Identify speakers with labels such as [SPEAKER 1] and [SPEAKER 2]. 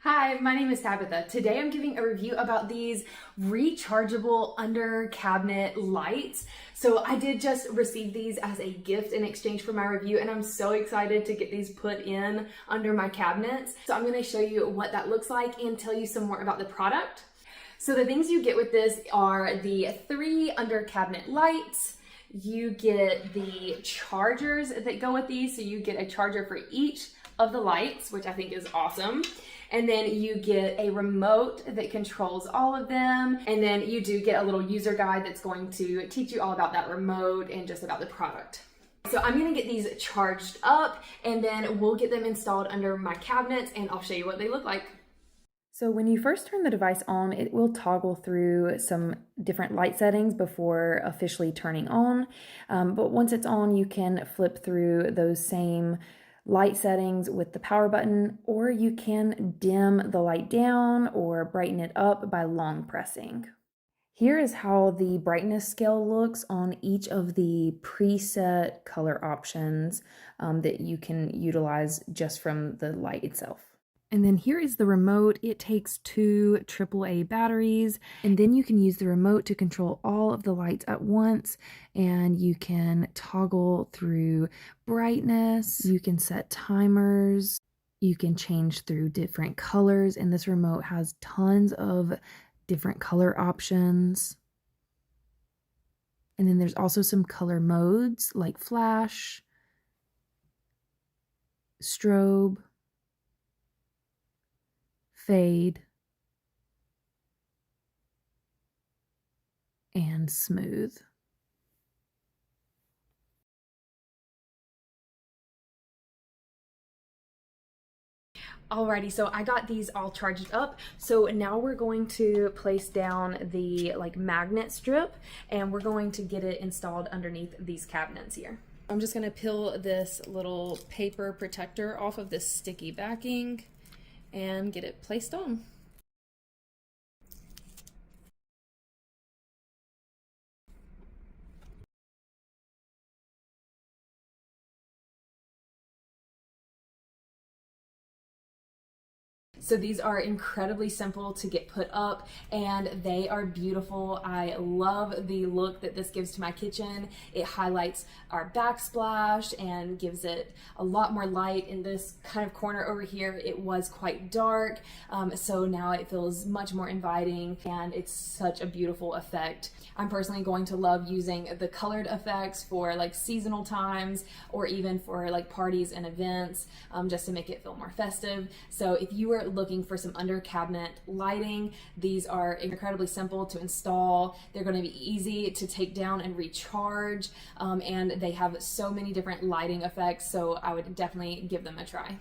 [SPEAKER 1] Hi, my name is Tabitha. Today I'm giving a review about these rechargeable under cabinet lights. So I did just receive these as a gift in exchange for my review, and I'm so excited to get these put in under my cabinets. So I'm going to show you what that looks like and tell you some more about the product. So the things you get with this are the 3 under cabinet lights. You get the chargers that go with these. So you get a charger for each of the lights, which I think is awesome. And then you get a remote that controls all of them. And then you do get a little user guide that's going to teach you all about that remote and just about the product. So I'm gonna get these charged up and then we'll get them installed under my cabinets and I'll show you what they look like.
[SPEAKER 2] So when you first turn the device on, it will toggle through some different light settings before officially turning on. But once it's on, you can flip through those same light settings with the power button, or you can dim the light down or brighten it up by long pressing. Here is how the brightness scale looks on each of the preset color options that you can utilize just from the light itself. And then here is the remote. It takes 2 AAA batteries, and then you can use the remote to control all of the lights at once, and you can toggle through brightness, you can set timers, you can change through different colors, and this remote has tons of different color options. And then there's also some color modes like flash, strobe, fade, and smooth.
[SPEAKER 1] Alrighty, so I got these all charged up. So now we're going to place down the magnet strip and we're going to get it installed underneath these cabinets here. I'm just gonna peel this little paper protector off of this sticky backing and get it placed on. So these are incredibly simple to get put up and they are beautiful. I love the look that this gives to my kitchen. It highlights our backsplash and gives it a lot more light. In this kind of corner over here, it was quite dark. So now it feels much more inviting and it's such a beautiful effect. I'm personally going to love using the colored effects for seasonal times or even for parties and events, just to make it feel more festive. So if you are looking for some under cabinet lighting, these are incredibly simple to install. They're going to be easy to take down and recharge, and they have so many different lighting effects, so I would definitely give them a try.